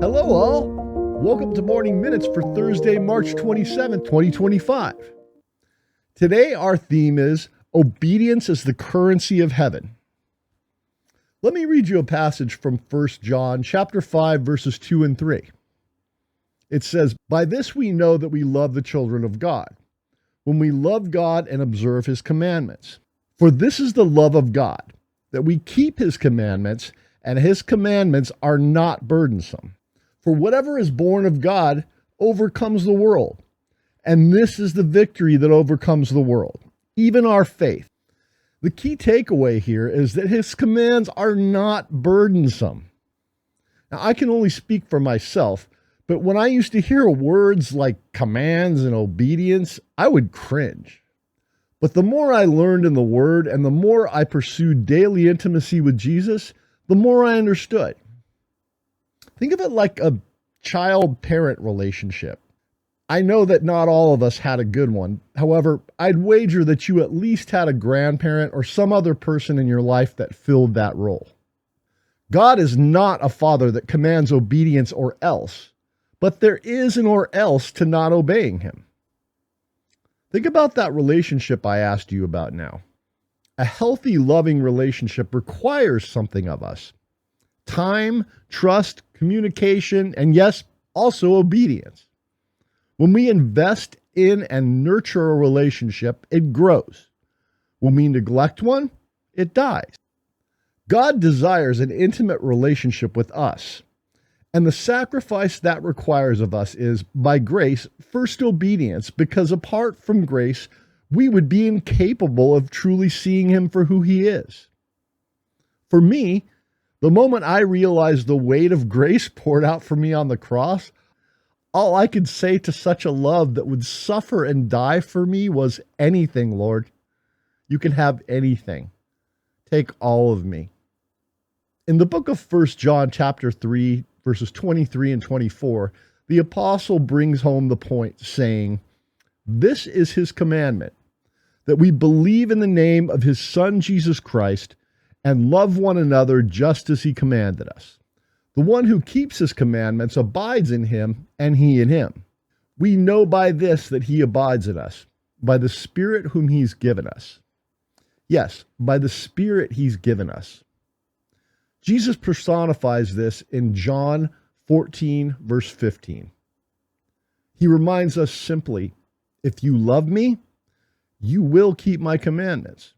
Hello, all. Welcome to Morning Minutes for Thursday, March 27th, 2025. Today, our theme is Obedience is the Currency of Heaven. Let me read you a passage from 1 John chapter 5, verses 2 and 3. It says, "By this we know that we love the children of God, when we love God and observe his commandments. For this is the love of God, that we keep his commandments, and his commandments are not burdensome. For whatever is born of God overcomes the world. And this is the victory that overcomes the world, even our faith." The key takeaway here is that his commands are not burdensome. Now, I can only speak for myself, but when I used to hear words like commands and obedience, I would cringe. But the more I learned in the Word and the more I pursued daily intimacy with Jesus, the more I understood. Think of it like a child-parent relationship. I know that not all of us had a good one. However, I'd wager that you at least had a grandparent or some other person in your life that filled that role. God is not a father that commands obedience or else, but there is an or else to not obeying him. Think about that relationship I asked you about now. A healthy, loving relationship requires something of us. Time, trust, communication, and yes, also obedience. When we invest in and nurture a relationship, it grows. When we neglect one, it dies. God desires an intimate relationship with us, and the sacrifice that requires of us is, by grace, first obedience, because apart from grace, we would be incapable of truly seeing him for who he is. For me, the moment I realized the weight of grace poured out for me on the cross, all I could say to such a love that would suffer and die for me was, "Anything, Lord. You can have anything. Take all of me." In the book of 1 John chapter 3, verses 23 and 24, the apostle brings home the point, saying, "This is his commandment, that we believe in the name of his Son Jesus Christ and love one another just as he commanded us. The one who keeps his commandments abides in him, and he in him. We know by this that he abides in us, by the Spirit whom he's given us." Yes, by the Spirit he's given us. Jesus personifies this in John 14, verse 15. He reminds us simply, "If you love me, you will keep my commandments."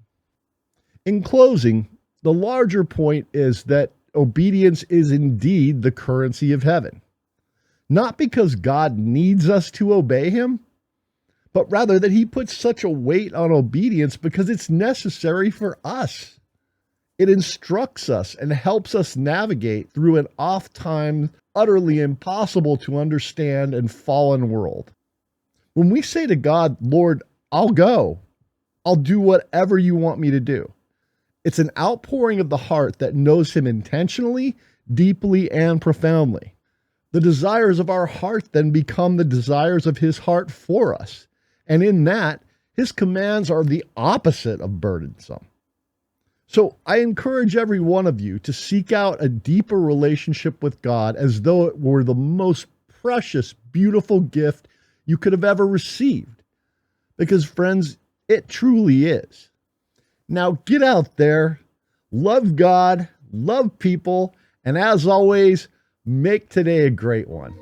In closing, the larger point is that obedience is indeed the currency of heaven. Not because God needs us to obey him, but rather that he puts such a weight on obedience because it's necessary for us. It instructs us and helps us navigate through an oft-times utterly impossible to understand and fallen world. When we say to God, "Lord, I'll go. I'll do whatever you want me to do," it's an outpouring of the heart that knows him intentionally, deeply, and profoundly. The desires of our heart then become the desires of his heart for us. And in that, his commands are the opposite of burdensome. So I encourage every one of you to seek out a deeper relationship with God as though it were the most precious, beautiful gift you could have ever received. Because friends, it truly is. Now get out there, love God, love people, and as always, make today a great one.